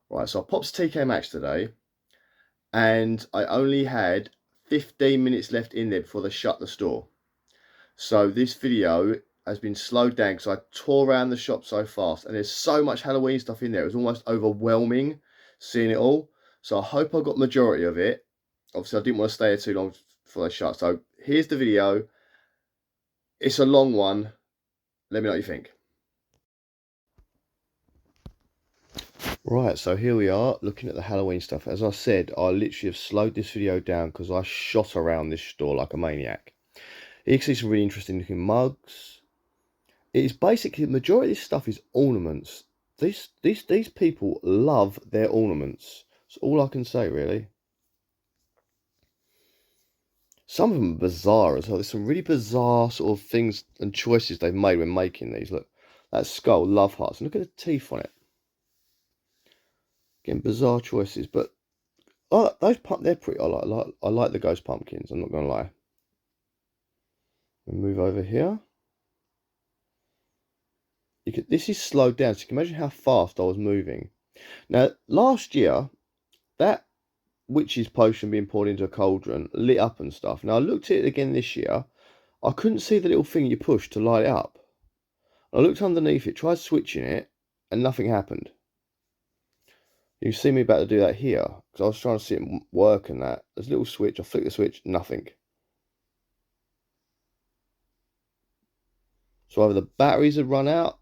Right, so I popped to TK Maxx today and I only had 15 minutes left in there before they shut the store. So this video has been slowed down because I tore around the shop so fast and there's so much Halloween stuff in there. It was almost overwhelming seeing it all. So I hope I got majority of it. Obviously, I didn't want to stay here too long before they shut. So here's the video. It's a long one. Let me know what you think. Right, so here we are looking at the Halloween stuff. As I said, I literally have slowed this video down because I shot around this store like a maniac. You can see some really interesting looking mugs. It is basically, the majority of this stuff is ornaments. These people love their ornaments. That's all I can say, really. Some of them are bizarre as well. There's some really bizarre sort of things and choices they've made when making these. Look, that skull, love hearts. And look at the teeth on it. Again, bizarre choices, but those they're pretty. I like the ghost pumpkins. I'm not gonna lie. We move over here. This is slowed down, so you can imagine how fast I was moving. Now, last year, that witch's potion being poured into a cauldron lit up and stuff. Now, I looked at it again this year. I couldn't see the little thing you push to light it up. I looked underneath it, tried switching it, and nothing happened. You see me about to do that here, because I was trying to see it work and that. There's a little switch, I flick the switch, nothing. So either the batteries have run out.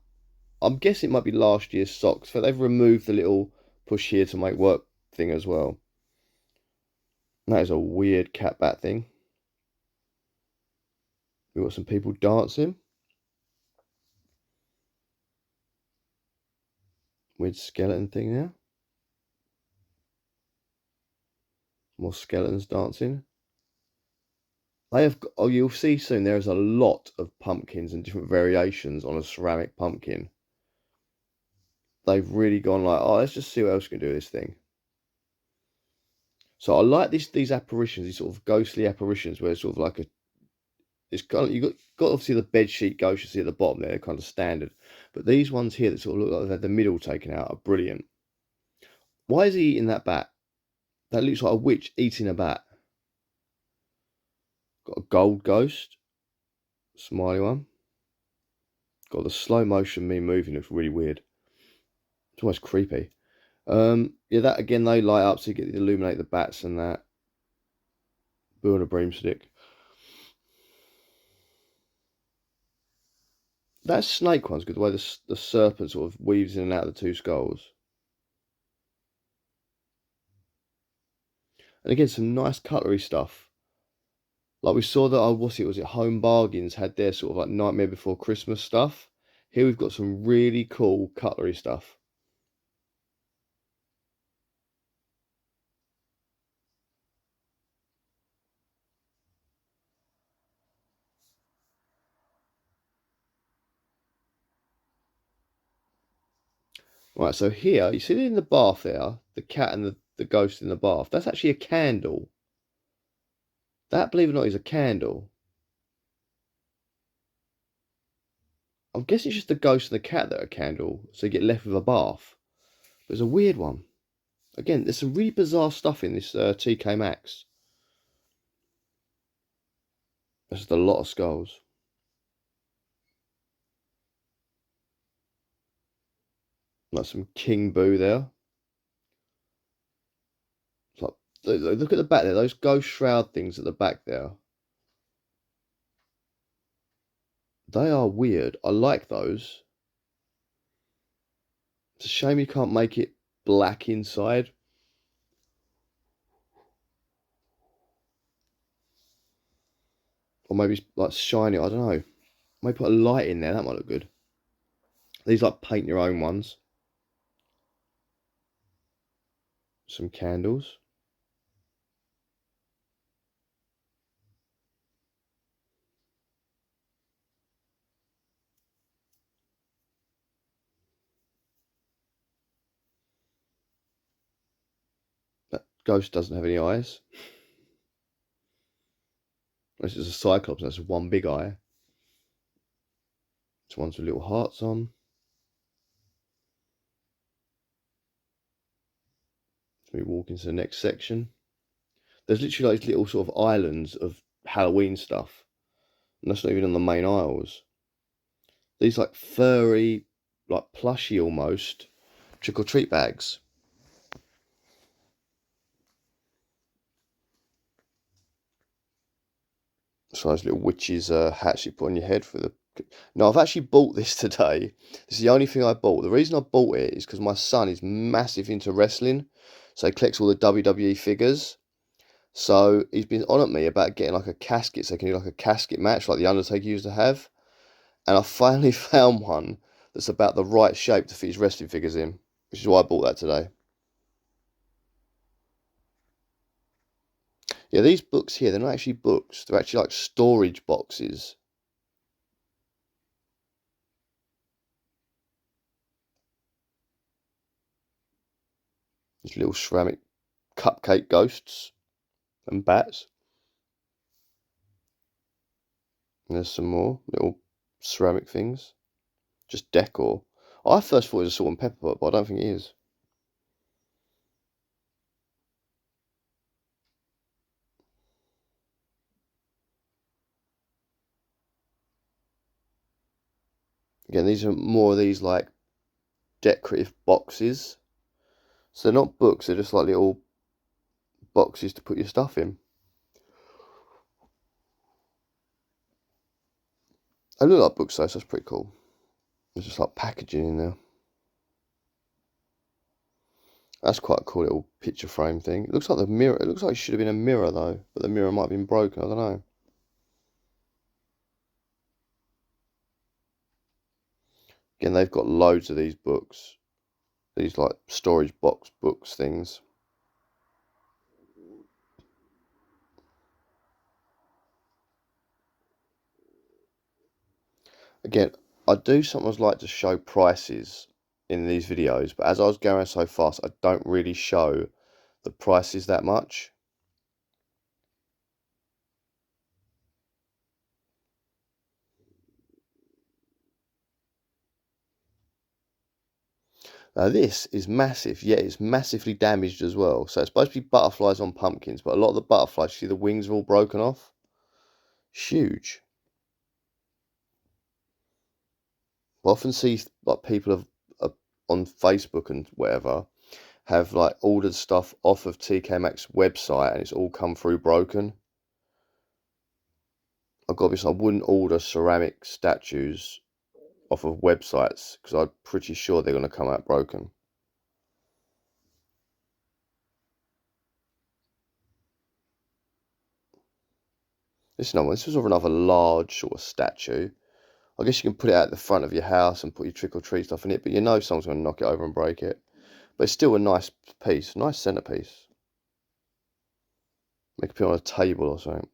I'm guessing it might be last year's socks, but they've removed the little push here to make work thing as well. And that is a weird cat bat thing. We've got some people dancing. Weird skeleton thing there. More skeletons dancing. They have got, oh, you'll see soon, there's a lot of pumpkins and different variations on a ceramic pumpkin. They've really gone like, oh, let's just see what else we can do with this thing. So I like these apparitions, these sort of ghostly apparitions where it's sort of like a, it's kind of, you've got obviously the bed sheet ghost you see at the bottom there, they're kind of standard. But these ones here that sort of look like they've had the middle taken out are brilliant. Why is he eating that bat? That looks like a witch eating a bat. Got a gold ghost. Smiley one. Got the slow motion me moving, looks really weird. It's almost creepy. Yeah, that again, they light up so you get to illuminate the bats and that. Boo and a broomstick. That snake one's good, the way the serpent sort of weaves in and out of the two skulls. And again, some nice cutlery stuff. Like we saw that, was it Home Bargains had their sort of like Nightmare Before Christmas stuff. Here we've got some really cool cutlery stuff. Right, so here, you see in the bath there, the cat and the ghost in the bath. That's actually a candle. That, believe it or not, is a candle. I'm guessing it's just the ghost and the cat that are a candle, so you get left with a bath. But it's a weird one. Again, there's some really bizarre stuff in this TK Maxx. There's just a lot of skulls. Like some King Boo there. It's like, look at the back there, those ghost shroud things at the back there. They are weird. I like those. It's a shame you can't make it black inside. Or maybe like shiny, I don't know. Maybe put a light in there, that might look good. These like paint your own ones. Some candles. That ghost doesn't have any eyes. This is a cyclops, that's one big eye. This one's with little hearts on. Let me walk into the next section. There's literally like little sort of islands of Halloween stuff. And that's not even on the main aisles. These like furry, like plushy almost, trick-or-treat bags. So those little witches' hats you put on your head for the... No, I've actually bought this today. This is the only thing I bought. The reason I bought it is because my son is massive into wrestling. So he collects all the WWE figures. So he's been on at me about getting like a casket, so he can do like a casket match like the Undertaker used to have. And I finally found one that's about the right shape to fit his wrestling figures in, which is why I bought that today. Yeah, these books here, they're not actually books. They're actually like storage boxes. These little ceramic cupcake ghosts and bats. And there's some more little ceramic things. Just decor. I first thought it was a salt and pepper pot, but I don't think it is. Again, these are more of these like decorative boxes. So they're not books, they're just like little boxes to put your stuff in. They look like books though, so that's pretty cool. There's just like packaging in there. That's quite a cool little picture frame thing. It looks like the mirror. It looks like it should have been a mirror though, but the mirror might have been broken. I don't know. Again, they've got loads of these books. These like storage box books things. Again, I do sometimes like to show prices in these videos, but as I was going so fast, I don't really show the prices that much. Now this is massive, yet it's massively damaged as well. So it's supposed to be butterflies on pumpkins, but a lot of the butterflies, see the wings are all broken off. Huge. I often see like people have on Facebook and whatever have like ordered stuff off of TK Maxx website and it's all come through broken. I've got this. I wouldn't order ceramic statues off of websites because I'm pretty sure they're going to come out broken. This was of another large sort of statue. I guess you can put it out the front of your house and put your trick or treat stuff in it, but you know someone's going to knock it over and break it. But it's still a nice piece, nice centerpiece. Make it put on a table or something.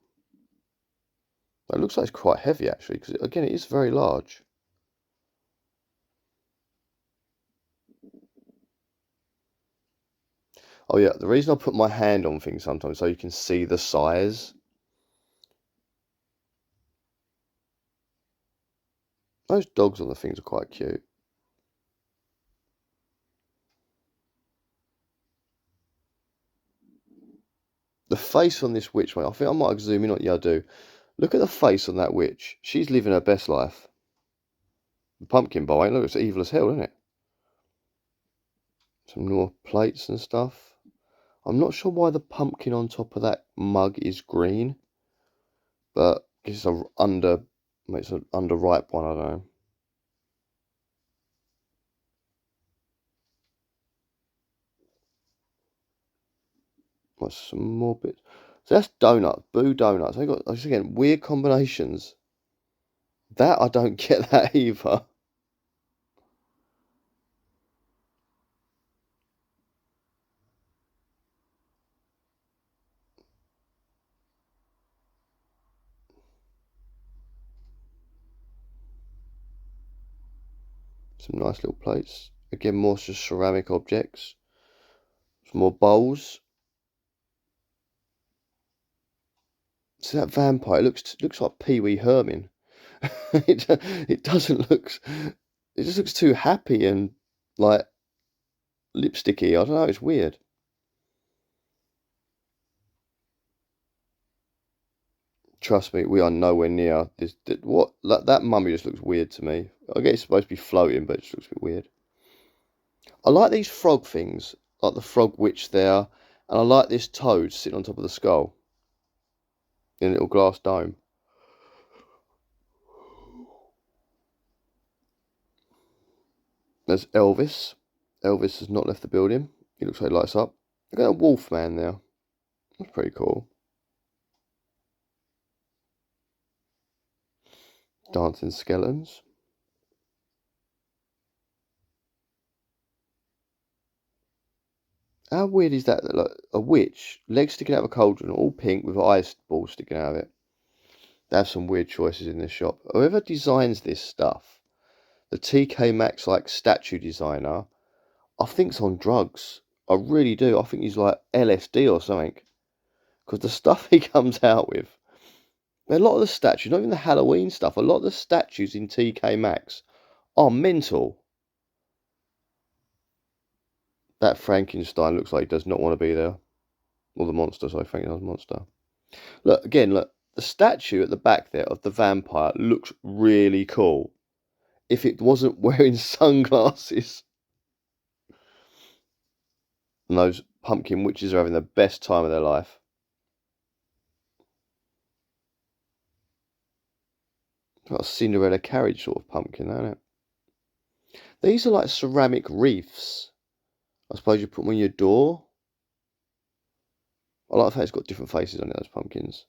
It looks like it's quite heavy actually, because again, it is very large. Oh yeah, the reason I put my hand on things sometimes so you can see the size. Those dogs on the things are quite cute. The face on this witch, mate, I think I might zoom in on you. I do. Look at the face on that witch. She's living her best life. The pumpkin bowl, ain't look, it's evil as hell, isn't it? Some more plates and stuff. I'm not sure why the pumpkin on top of that mug is green, but it's a it's an underripe one, I don't know. What's some more bits? So that's donuts, Boo Donuts. They got, again, weird combinations. That, I don't get that either. Some nice little plates. Again, more just ceramic objects. Some more bowls. See that vampire? It looks like Pee Wee Herman. it doesn't look. It just looks too happy and like lipsticky. I don't know. It's weird. trust me, we are nowhere near this. What that mummy just looks weird to me. I guess it's supposed to be floating, but it just looks a bit weird. I like these frog things, like the frog witch there, and I like this toad sitting on top of the skull in a little glass dome. There's Elvis. Elvis has not left the building. He looks like he lights up. Look at that wolf man there. That's pretty cool. Dancing skeletons. How weird is that? Like a witch, legs sticking out of a cauldron, all pink with ice balls sticking out of it. They have some weird choices in this shop. Whoever designs this stuff, the TK Maxx like statue designer, I think's on drugs. I really do. I think he's like LSD or something. Because the stuff he comes out with, a lot of the statues, not even the Halloween stuff, a lot of the statues in TK Maxx are mental. That Frankenstein looks like he does not want to be there. Or the monster, sorry, Frankenstein's monster. Look, again, look. The statue at the back there of the vampire looks really cool. If it wasn't wearing sunglasses. And those pumpkin witches are having the best time of their life. Got a Cinderella carriage sort of pumpkin, isn't it? These are like ceramic wreaths. I suppose you put them on your door. I like the fact it's got different faces on it, those pumpkins.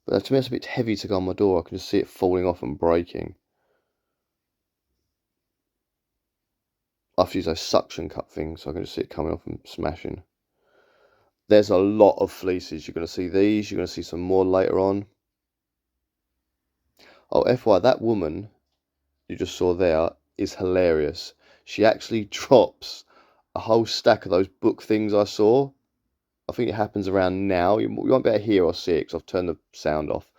But to me, it's a bit heavy to go on my door. I can just see it falling off and breaking. I have to use those suction cup things, so I can just see it coming off and smashing. There's a lot of fleeces. You're going to see these. You're going to see some more later on. Oh, FY, that woman you just saw there is hilarious. She actually drops a whole stack of those book things I saw. I think it happens around now. You won't be able to hear or see it because I've turned the sound off.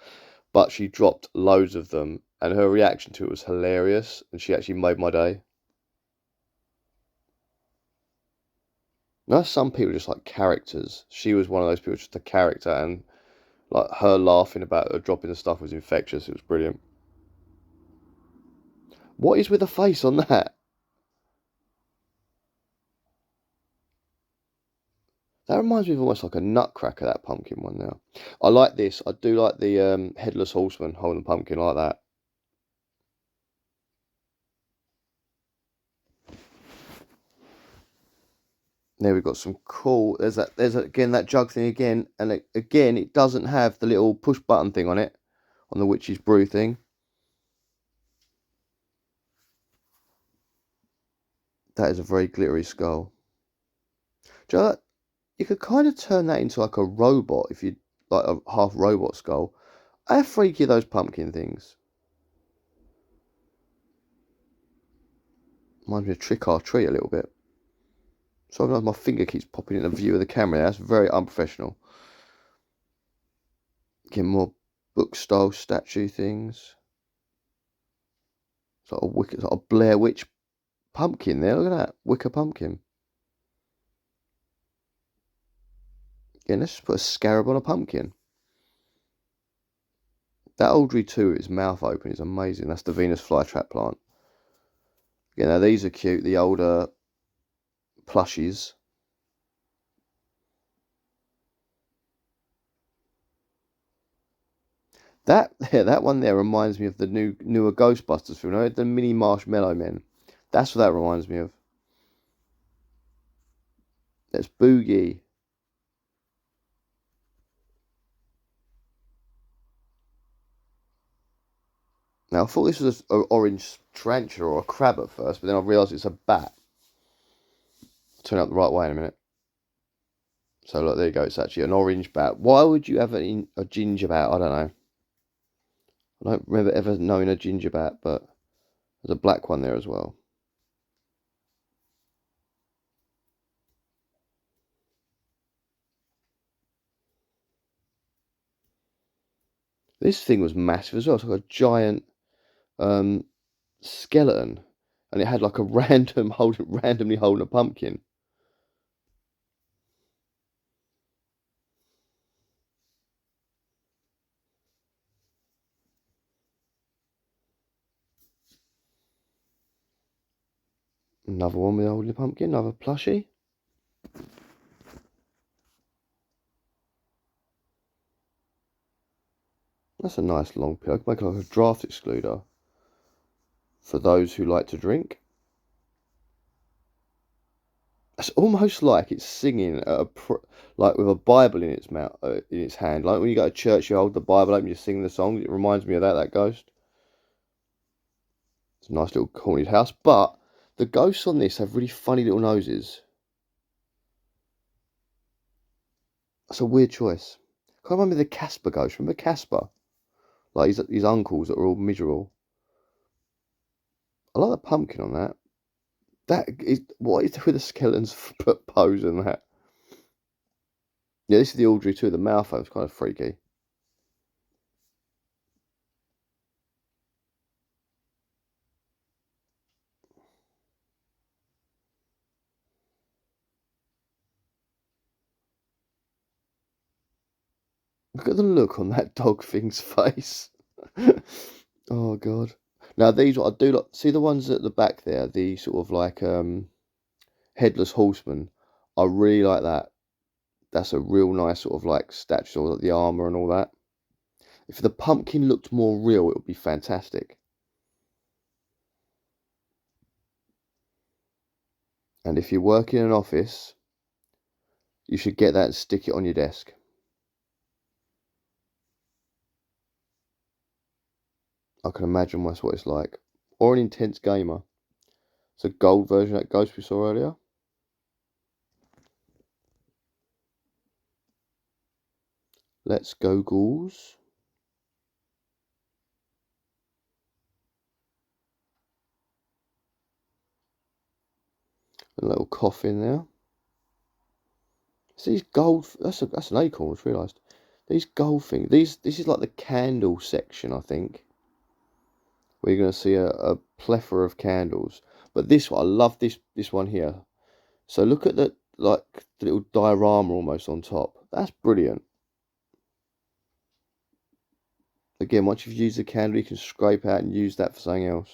But she dropped loads of them, and her reaction to it was hilarious, and she actually made my day. Now, some people just like characters. She was one of those people, just a character, and like her laughing about her dropping the stuff was infectious. It was brilliant. What is with the face on that? That reminds me of almost like a nutcracker, that pumpkin one now. I like this. I do like the headless horseman holding the pumpkin like that. There we've got some cool. There's again that jug thing again, and again it doesn't have the little push button thing on it, on the witch's brew thing. That is a very glittery skull. Do you know that? You could kind of turn that into like a robot if you like a half robot skull. How freaky are those pumpkin things? Reminds me of Trick or Treat a little bit. Sometimes my finger keeps popping in the view of the camera. That's very unprofessional. Get more book style statue things. It's like a Blair Witch pumpkin there. Look at that wicker pumpkin. Again, let's just put a scarab on a pumpkin. That Audrey 2, its mouth open, is amazing. That's the Venus flytrap plant. Again, now these are cute. The older plushies. That one there reminds me of the newer Ghostbusters film. Right? The mini marshmallow men. That's what that reminds me of. That's Boogie. Now I thought this was an orange tarantula or a crab at first, but then I realised it's a bat. I'll turn it up the right way in a minute. So look, there you go. It's actually an orange bat. Why would you have a ginger bat? I don't know. I don't remember ever knowing a ginger bat, but there's a black one there as well. This thing was massive as well. It's like a giant skeleton, and it had like a randomly holding a pumpkin. Another one with holding the pumpkin, another plushie. That's a nice long pill. I can make like a draft excluder for those who like to drink. It's almost like it's singing at like with a Bible in its mouth, in its hand. Like when you go to church, you hold the Bible open, you sing the songs. It reminds me of that ghost. It's a nice little haunted house, but the ghosts on this have really funny little noses. That's a weird choice. Can't remember the Casper ghost. Remember Casper? Like his uncles that were all miserable. I like the pumpkin on that. That is what is with the skeletons pose and that. Yeah, this is the Audrey too. The mouth was kind of freaky. Look at the look on that dog thing's face. Oh god. Now these what I do like. See the ones at the back there, the sort of like headless horseman. I really like that. That's a real nice sort of like statue, or like the armor and all that. If the pumpkin looked more real, it would be fantastic. And if you work in an office, you should get that and stick it on your desk. I can imagine that's what it's like. Or an intense gamer. It's a gold version of that ghost we saw earlier. Let's go, ghouls. A little coffin there. See these gold. That's an acorn. I just realised. These gold things. This is like the candle section, I think. Where you're going to see a plethora of candles. But this one, I love this one here. So look at the little diorama almost on top. That's brilliant. Again, once you've used the candle, you can scrape out and use that for something else.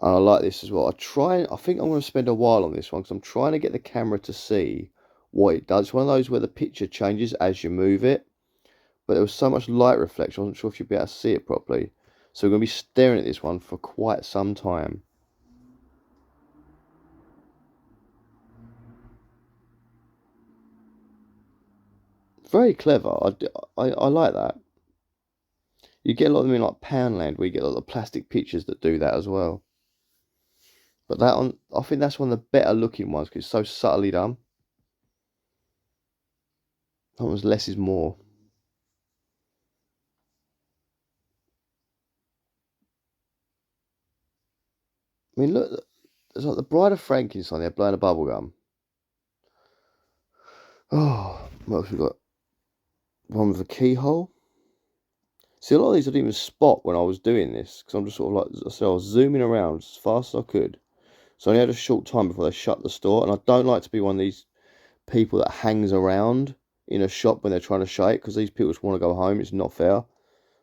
And I like this as well. I think I'm going to spend a while on this one because I'm trying to get the camera to see what it does. It's one of those where the picture changes as you move it. But there was so much light reflection, I wasn't sure if you'd be able to see it properly. So we're going to be staring at this one for quite some time. Very clever. I like that. You get a lot of them in like Poundland where you get a lot of plastic pictures that do that as well. But that one, I think that's one of the better looking ones because it's so subtly done. That one's less is more. I mean, look, there's like the Bride of Frankenstein there blowing a bubble gum. Oh, what else we got? One with a keyhole. See, a lot of these I didn't even spot when I was doing this because I'm just sort of like, so I was zooming around as fast as I could. So I only had a short time before they shut the store, and I don't like to be one of these people that hangs around in a shop when they're trying to shut it because these people just want to go home. It's not fair.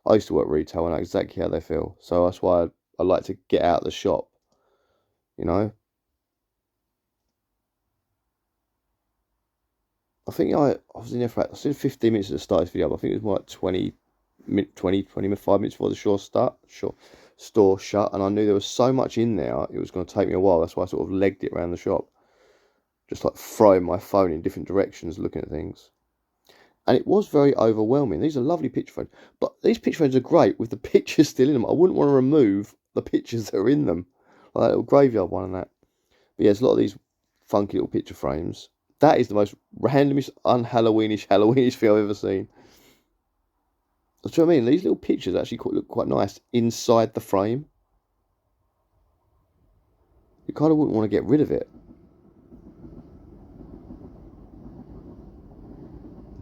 I used to work retail and I know exactly how they feel. So that's why I like to get out of the shop, you know. I think I was in there for, I said 15 minutes at the start of this video, but I think it was more like 25 minutes before the store shut, and I knew there was so much in there, it was going to take me a while. That's why I sort of legged it around the shop. Just like throwing my phone in different directions, looking at things. And it was very overwhelming. These are lovely picture frames, but these picture frames are great with the pictures still in them. I wouldn't want to remove the pictures that are in them, like that little graveyard one and that. But yeah, there's a lot of these funky little picture frames. That is the most randomest, un-Halloweenish thing I've ever seen. That's what I mean. These little pictures actually look quite nice inside the frame. You kind of wouldn't want to get rid of it.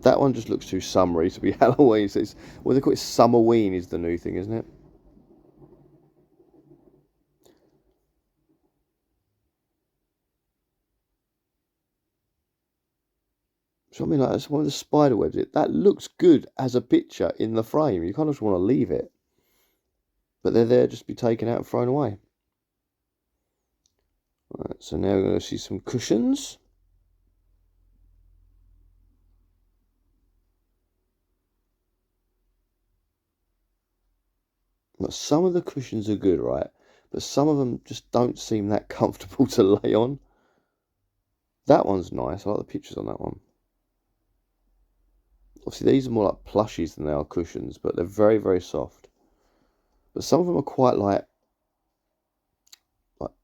That one just looks too summery to be Halloween. So what they call it, Summerween is the new thing, isn't it? So I mean, like, that's one of the spider webs. That looks good as a picture in the frame. You kind of just want to leave it. but they're there just to be taken out and thrown away. Right, so now we're going to see some cushions. But some of the cushions are good, right? But some of them just don't seem that comfortable to lay on. That one's nice. I like the pictures on that one. Obviously, these are more like plushies than they are cushions, but they're very, very soft. But some of them are quite like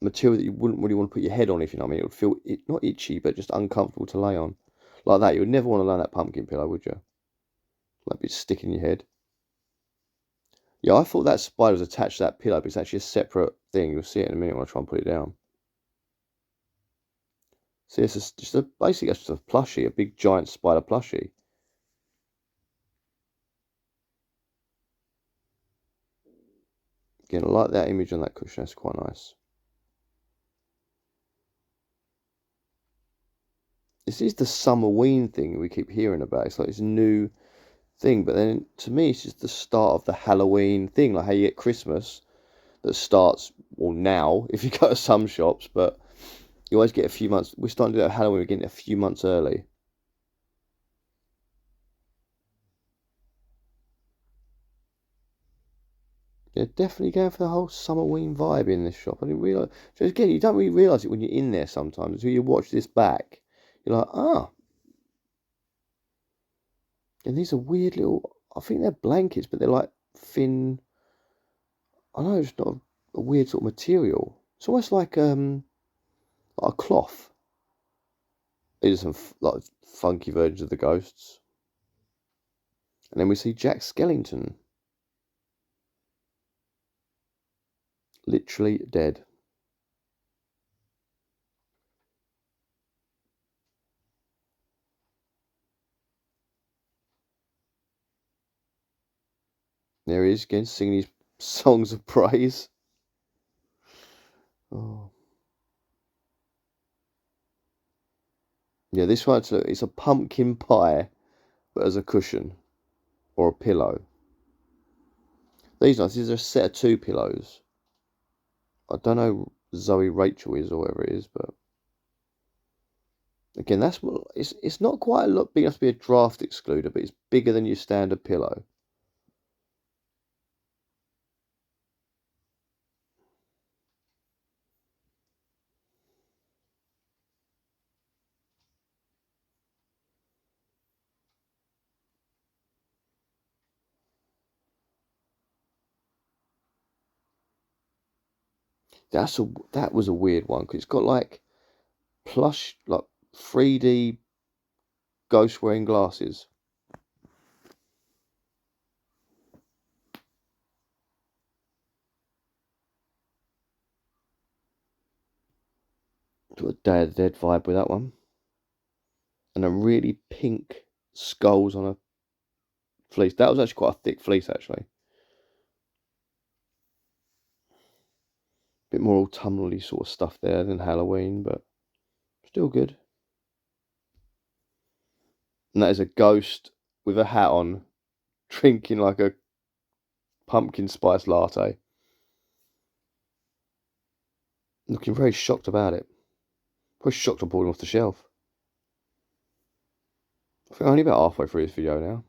material that you wouldn't really want to put your head on, if you know what I mean. It would feel not itchy, but just uncomfortable to lay on. Like that, you would never want to lay on that pumpkin pillow, would you? Like it's sticking in your head. Yeah, I thought that spider was attached to that pillow, but it's actually a separate thing. You'll see it in a minute when I try and put it down. See, it's basically it's just a plushie, a big giant spider plushie. Again, I like that image on that cushion. That's quite nice. This is the Summerween thing we keep hearing about. It's like this new thing, but then to me, it's just the start of the Halloween thing, like how you get Christmas that starts, well, now if you go to some shops, but you always get a few months. We're starting to do that Halloween, we're getting it a few months early. Yeah, definitely going for the whole Summerween vibe in this shop. I didn't realise. So again, you don't really realise it when you're in there sometimes until you watch this back. You're like, ah. And these are weird little. I think they're blankets, but they're like thin. I know it's not a weird sort of material. It's almost like a cloth. These are some like funky versions of the ghosts. And then we see Jack Skellington, literally dead. There he is again, singing his songs of praise. Oh. Yeah, this one, it's a pumpkin pie, but as a cushion or a pillow. These are a set of 2 pillows. I don't know Zoe Rachel is or whatever it is, but again, it's not quite a lot big enough to be a draft excluder, but it's bigger than your standard pillow. That was a weird one because it's got like plush, like 3D ghost wearing glasses. Got a Day of the Dead vibe with that one. And a really pink skulls on a fleece. That was actually quite a thick fleece, actually. Bit more autumnally sort of stuff there than Halloween, but still good. And that is a ghost with a hat on, drinking like a pumpkin spice latte. Looking very shocked about it. Probably shocked I'm pulling off the shelf. I think I'm only about halfway through this video now.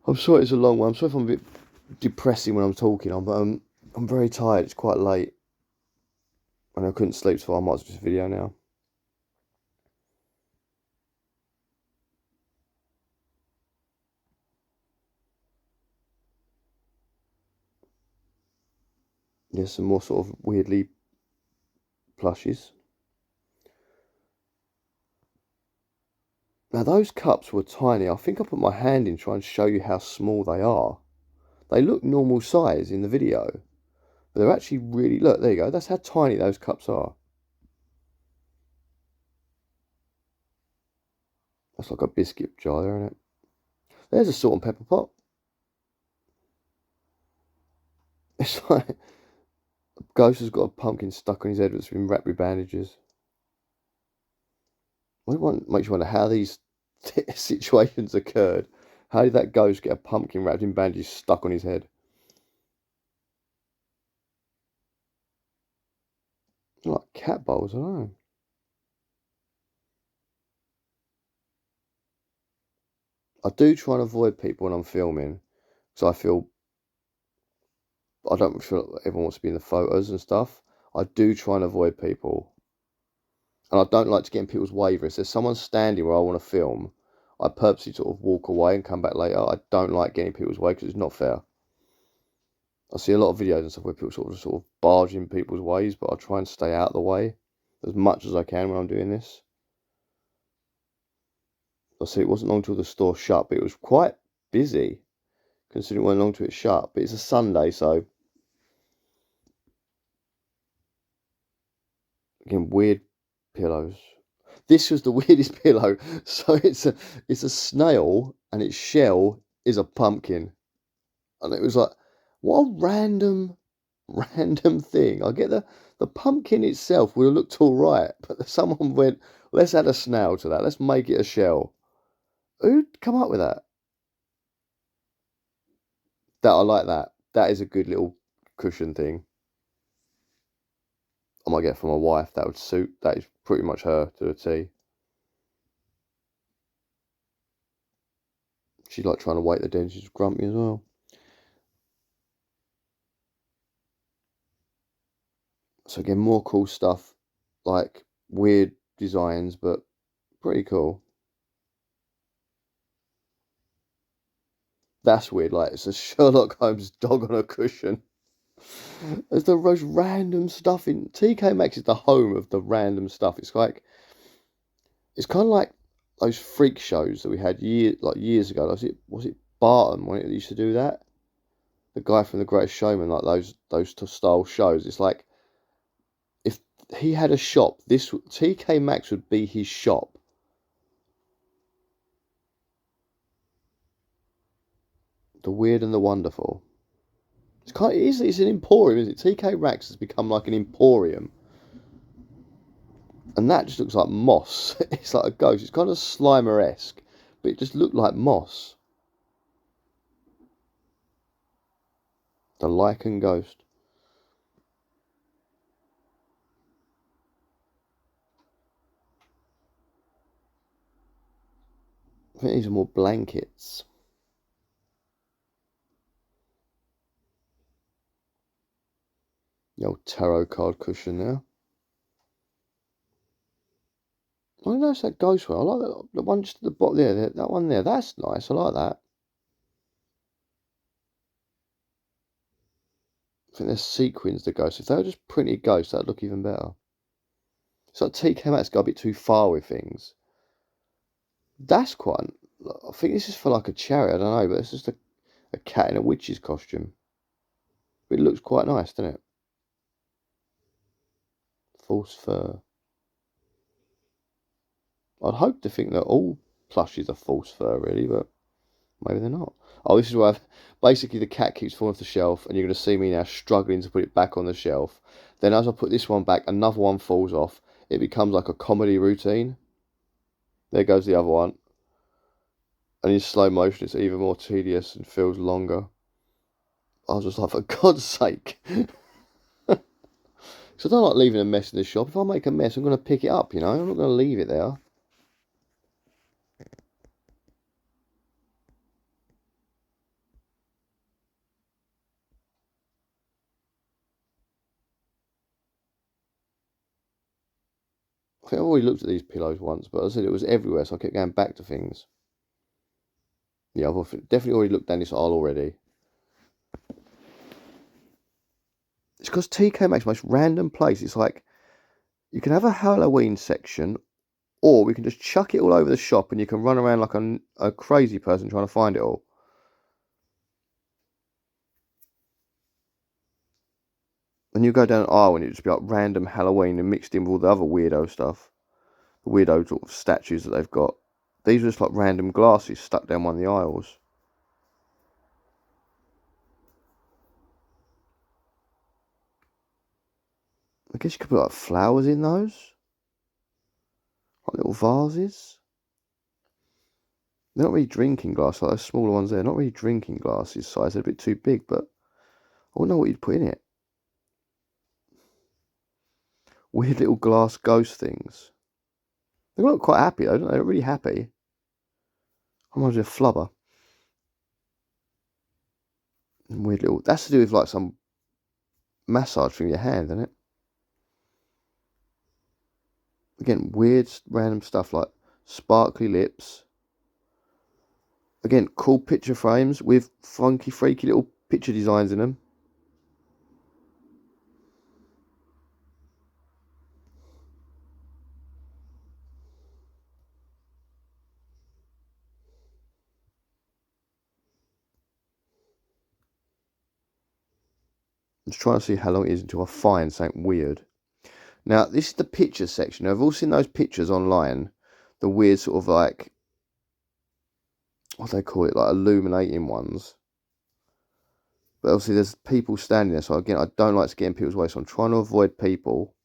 I'm sorry it's a long one. I'm sorry if I'm a bit depressing when I'm talking on, but I'm very tired. It's quite late. And I couldn't sleep, so I might as well do this video now. There's some more sort of weirdly plushies. Now those cups were tiny. I think I put my hand in trying to show you how small they are. They look normal size in the video, but they're actually really, look, there you go. That's how tiny those cups are. That's like a biscuit jar there, isn't it? There's a salt and pepper pot. It's like a ghost has got a pumpkin stuck on his head that's been wrapped with bandages. Makes you wonder how these situations occurred. How did that ghost get a pumpkin wrapped in bandages stuck on his head? They're like cat bowls, I don't know. I do try and avoid people when I'm filming, because I don't feel like everyone wants to be in the photos and stuff. I do try and avoid people. And I don't like to get in people's way. If there's someone standing where I want to film, I purposely sort of walk away and come back later. I don't like getting in people's way because it's not fair. I see a lot of videos and stuff where people sort of barge in people's ways, but I try and stay out of the way as much as I can when I'm doing this. I see it wasn't long till the store shut, but it was quite busy considering it wasn't long till it shut. But it's a Sunday, so again, weird pillows. This was the weirdest pillow. So it's a snail and its shell is a pumpkin. And it was like, what a random thing. I get the pumpkin itself would have looked all right, but someone went, let's add a snail to that. Let's make it a shell. Who'd come up with that? That I like that. That is a good little cushion thing. I might get for my wife. That would suit. That is pretty much her to a T. She's like trying to wait the den. She's grumpy as well. So again, more cool stuff, like weird designs, but pretty cool. That's weird. Like it's a Sherlock Holmes dog on a cushion. There's the most random stuff in TK Maxx is the home of the random stuff. It's kind of like those freak shows that we had years ago. Was it Barton when it used to do that? The guy from The Greatest Showman, like those style shows. It's like if he had a shop, this TK Maxx would be his shop. The weird and the wonderful. It's an emporium, isn't it? TK Maxx has become like an emporium. And that just looks like moss. It's like a ghost. It's kind of Slimer-esque, but it just looked like moss. The lichen ghost. I think these are more blankets. The old tarot card cushion there. I noticed that ghost one. I like that. The one just at the bottom there. That one there. That's nice. I like that. I think there's sequins the ghosts. If they were just printed ghosts, that'd look even better. It's like TK Maxx got a bit too far with things. That's quite. I think this is for like a charity. I don't know, but it's just a cat in a witch's costume. But it looks quite nice, doesn't it? False fur. I'd hope to think that all plushies are false fur, really, but maybe they're not. Oh, this is where basically the cat keeps falling off the shelf, and you're going to see me now struggling to put it back on the shelf. Then as I put this one back, another one falls off. It becomes like a comedy routine. There goes the other one. And in slow motion, it's even more tedious and feels longer. I was just like, for God's sake. Because I don't like leaving a mess in the shop. If I make a mess, I'm going to pick it up, you know. I'm not going to leave it there. I think I've already looked at these pillows once, but I said it was everywhere, so I kept going back to things. Yeah, I've definitely already looked down this aisle already. It's because TK Maxx most random place. It's like, you can have a Halloween section, or we can just chuck it all over the shop and you can run around like a crazy person trying to find it all. And you go down an aisle and it just be like random Halloween and mixed in with all the other weirdo stuff. The weirdo sort of statues that they've got. These are just like random glasses stuck down one of the aisles. I guess you could put like flowers in those. Like little vases. They're not really drinking glasses, like those smaller ones there. Not really drinking glasses size. They're a bit too big, but I wouldn't know what you'd put in it. weird little glass ghost things. They look quite happy though, don't they? They're really happy. Reminds me of Flubber. Weird little. That's to do with like some massage from your hand, isn't it? Again, weird, random stuff like sparkly lips. Again, cool picture frames with funky, freaky little picture designs in them. I'm just trying to see how long it is until I find something weird. Now, this is the pictures section. I've all seen those pictures online. The weird sort of like, what do they call it? Like illuminating ones. But obviously there's people standing there. So again, I don't like to get in people's way. So I'm trying to avoid people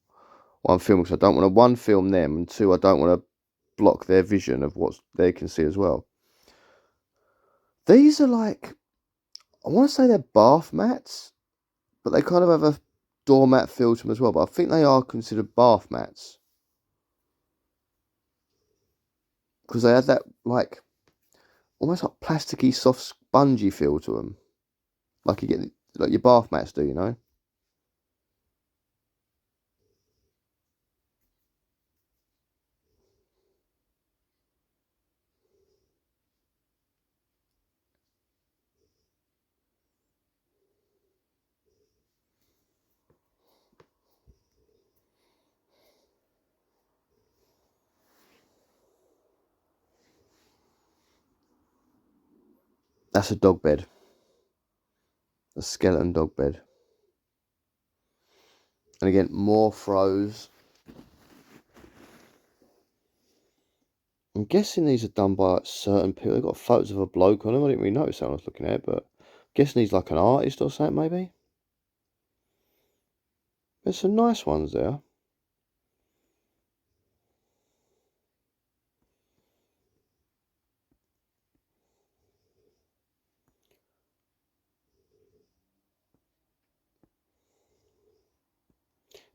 while I'm filming. Because I don't want to, one, film them. And two, I don't want to block their vision of what they can see as well. These are like, I want to say they're bath mats. But they kind of have a doormat feel to them as well. But I think they are considered bath mats. Because they had that like almost like plasticky, soft, spongy feel to them, like you get like your bath mats do, you know. That's a dog bed, a skeleton dog bed, and again more throws. I'm guessing these are done by like certain people. They've got photos of a bloke on them. I didn't really notice that when I was looking at it, but I'm guessing he's like an artist or something, maybe. There's some nice ones there.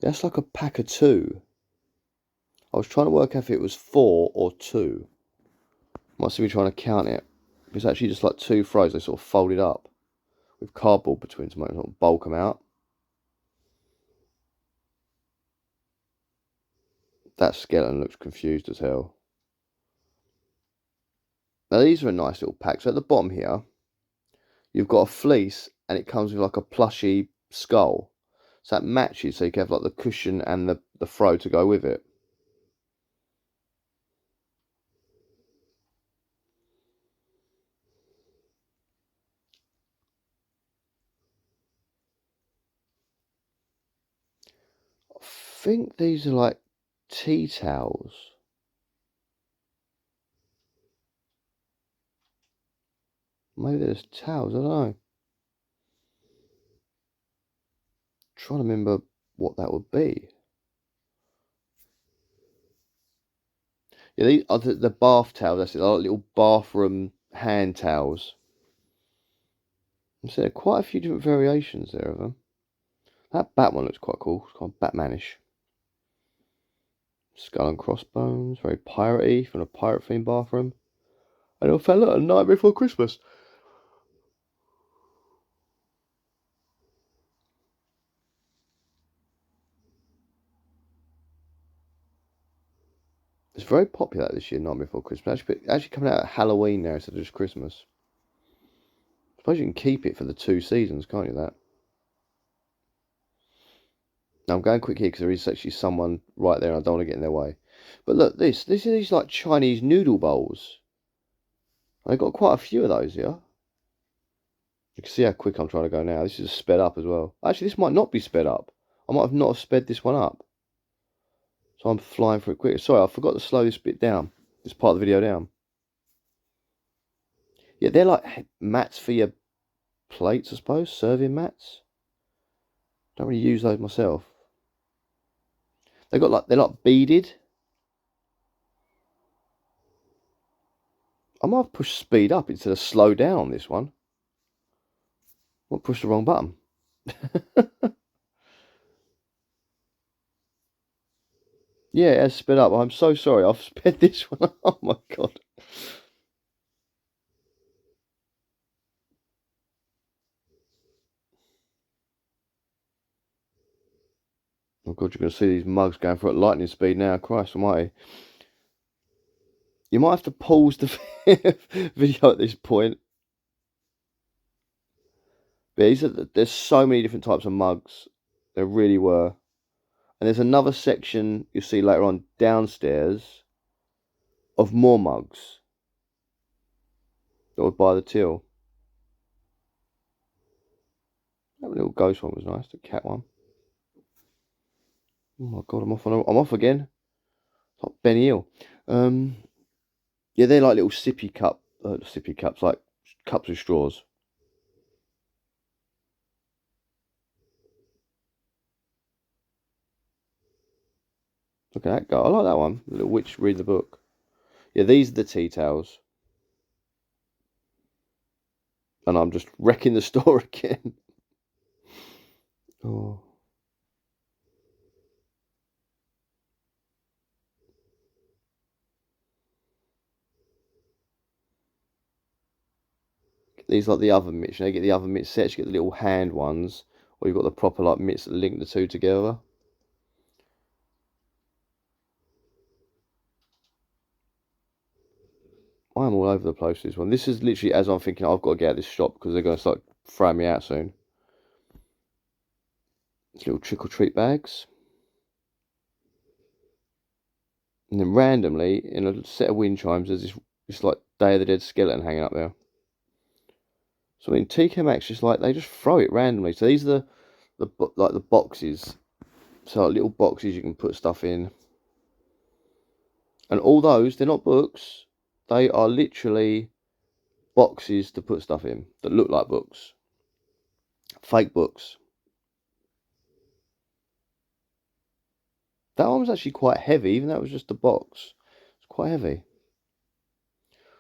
That's like a pack of two. I was trying to work out if it was 4 or 2. Must be trying to count it. It's actually just like 2 throws. They sort of folded up with cardboard between them, sort of bulk them out. That skeleton looks confused as hell. Now these are a nice little pack. So at the bottom here, you've got a fleece and it comes with like a plushy skull. So that matches, so you can have like the cushion and the throw to go with it. I think these are like tea towels. Maybe there's towels, I don't know. Trying to remember what that would be. Yeah, these are the bath towels, that's it, like little bathroom hand towels. So there are quite a few different variations there of them. That bat one looks quite cool, it's kind of Batmanish. Skull and crossbones, very piratey, from a pirate themed bathroom. A little fella, A Night Before Christmas. It's very popular this year, Night Before Christmas. Actually coming out at Halloween now instead of just Christmas. I suppose you can keep it for the 2 seasons, can't you, that? Now I'm going quick here because there is actually someone right there and I don't want to get in their way. But look, this is these like Chinese noodle bowls. They've got quite a few of those here. You can see how quick I'm trying to go now. This is sped up as well. Actually, this might not be sped up. I might have not have sped this one up. So I'm flying through it quick. Sorry, I forgot to slow this bit down. This part of the video down. Yeah, they're like mats for your plates, I suppose. Serving mats. Don't really use those myself. They're like beaded. I might have pushed speed up instead of slow down on this one. I might push the wrong button. Yeah, it has sped up. I'm so sorry. I've sped this one up. Oh my god. Oh god, you're going to see these mugs going for at lightning speed now. Christ almighty. You might have to pause the video at this point. But there's so many different types of mugs. There really were. And there's another section you'll see later on downstairs of more mugs that would buy the till. That little ghost one was nice, the cat one. Oh my god, I'm off again. It's like Benny Hill. Yeah, they're like little sippy cups, like cups with straws. Look at that guy. I like that one. The little witch reading the book. Yeah, these are the tea towels. And I'm just wrecking the store again. Oh. These like the oven mitts. You know, you get the oven mitt sets, you get the little hand ones, or you've got the proper like mitts that link the two together. I'm all over the place with this one. This is literally as I'm thinking I've got to get out of this shop because they're going to start throwing me out soon. These little trick or treat bags. And then randomly, in a set of wind chimes, there's this like Day of the Dead skeleton hanging up there. So I mean, TK Maxx just like they just throw it randomly. So these are the boxes. So like little boxes you can put stuff in. And all those, they're not books. They are literally boxes to put stuff in that look like books. Fake books. That one was actually quite heavy, even though it was just a box. It's quite heavy.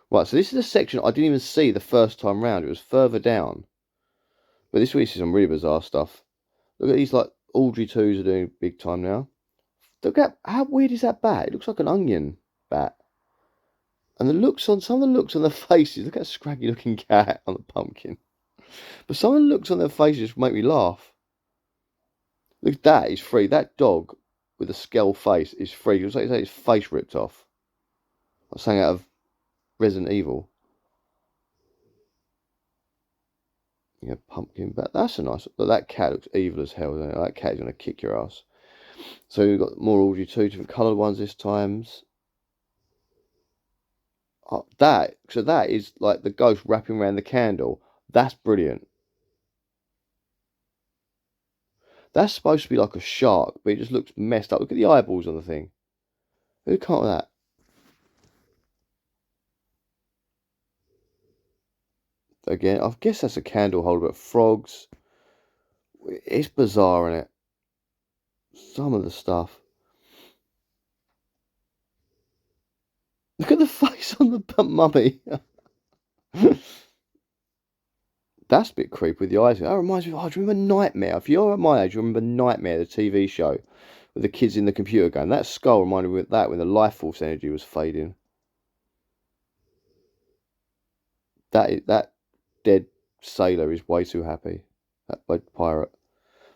Right, so this is a section I didn't even see the first time round. It was further down. But this week is some really bizarre stuff. Look at these, like, Audrey 2s are doing big time now. Look at, how weird is that bat? It looks like an onion bat. And some of the looks on their faces, look at that scraggy looking cat on the pumpkin. But some of the looks on their faces make me laugh. Look, that is free. That dog with a skull face is free. It looks like his face ripped off. Like something out of Resident Evil. Yeah, pumpkin bat. That's a nice. But that cat looks evil as hell. Doesn't it? That cat is gonna kick your ass. So we've got more Audrey 2 different coloured ones this time. Oh, that is like the ghost wrapping around the candle. That's brilliant. That's supposed to be like a shark, but it just looks messed up. Look at the eyeballs on the thing. Who can't with that? Again, I guess that's a candle holder, but frogs. It's bizarre, isn't it? Some of the stuff. Look at the face on the mummy. That's a bit creepy with the eyes. That reminds me. Oh, do you remember Nightmare? If you're at my age, you remember Nightmare, the TV show with the kids in the computer game. That skull reminded me of that when the life force energy was fading. That dead sailor is way too happy. That pirate.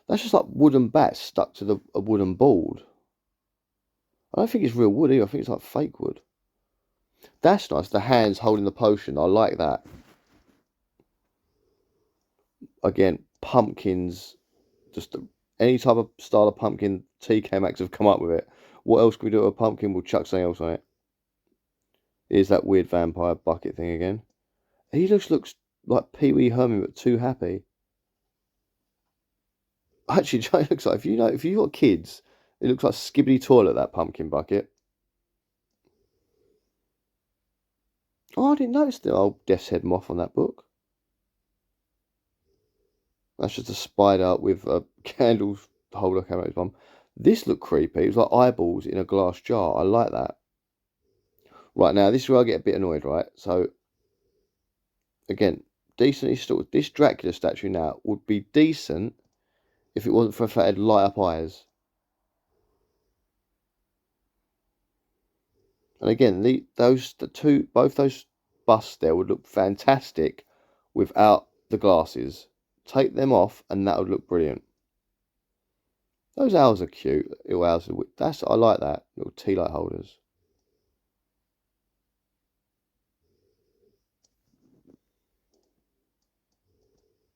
That's just like wooden bats stuck to a wooden board. I don't think it's real wood either. I think it's like fake wood. That's nice. The hands holding the potion. I like that. Again, pumpkins. Just any type of style of pumpkin. TK Maxx have come up with it. What else can we do with a pumpkin? We'll chuck something else on it. Here's that weird vampire bucket thing again. He just looks like Pee Wee Herman, but too happy. Actually, Joe looks like if you've got kids, it looks like Skibbity Toilet, that pumpkin bucket. Oh, I didn't notice the old Death's Head moth on that book. That's just a spider with a candle holder coming out his bum. This looked creepy. It was like eyeballs in a glass jar. I like that. Right, now, this is where I get a bit annoyed, right? So, again, decently stored. This Dracula statue now would be decent if it wasn't for a fact it had light up eyes. And again, both those busts there would look fantastic without the glasses. Take them off and that would look brilliant. Those owls are cute. Little owls. I like that. Little tea light holders.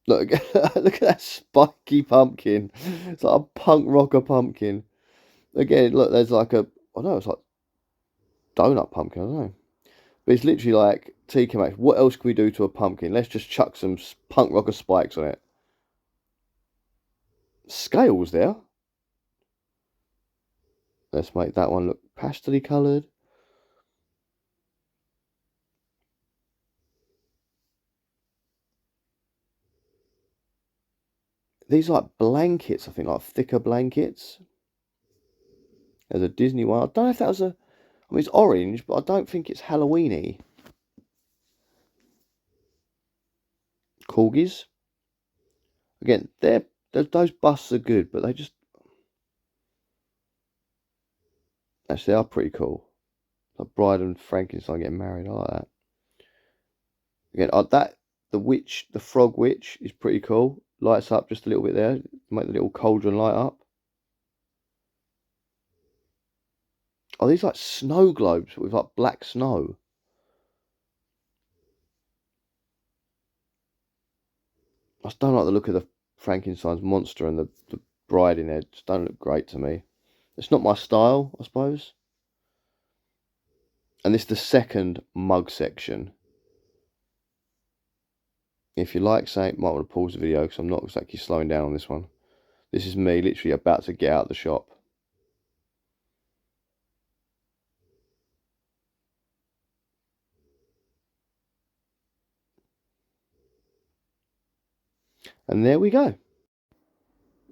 Look, look at that spiky pumpkin. It's like a punk rocker pumpkin. Again, look, there's like I don't know, it's like donut pumpkin, I don't know. But it's literally like TK Maxx. What else can we do to a pumpkin? Let's just chuck some punk rocker spikes on it. Scales there. Let's make that one look pastel-y coloured. These are like blankets, I think, like thicker blankets. There's a Disney one. I don't know if that was I mean, it's orange, but I don't think it's Halloween-y. Corgis. Again, those busts are good, but they are pretty cool. Like Bride and Frankenstein getting married. I like that. Again, the frog witch is pretty cool. Lights up just a little bit there. Make the little cauldron light up. Oh, these like snow globes with like black snow. I just don't like the look of the Frankenstein's monster and the bride in there. Just don't look great to me. It's not my style, I suppose. And this is the second mug section. If you like something, you might want to pause the video because I'm not exactly slowing down on this one. This is me literally about to get out of the shop. And there we go.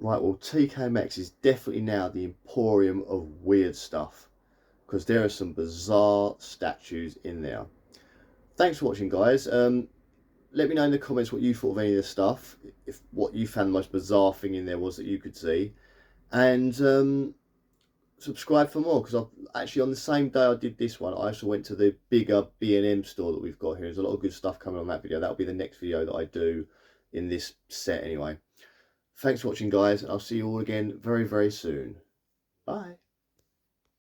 Right, well, TK Maxx is definitely now the emporium of weird stuff because there are some bizarre statues in there. Thanks for watching, guys. Let me know in the comments what you thought of any of this stuff, if what you found the most bizarre thing in there was that you could see, and subscribe for more, because I've actually, on the same day I did this one, I also went to the bigger B&M store that we've got here. There's a lot of good stuff coming on that video. That'll be the next video that I do in this set anyway. Thanks for watching, guys, and I'll see you all again very, very soon.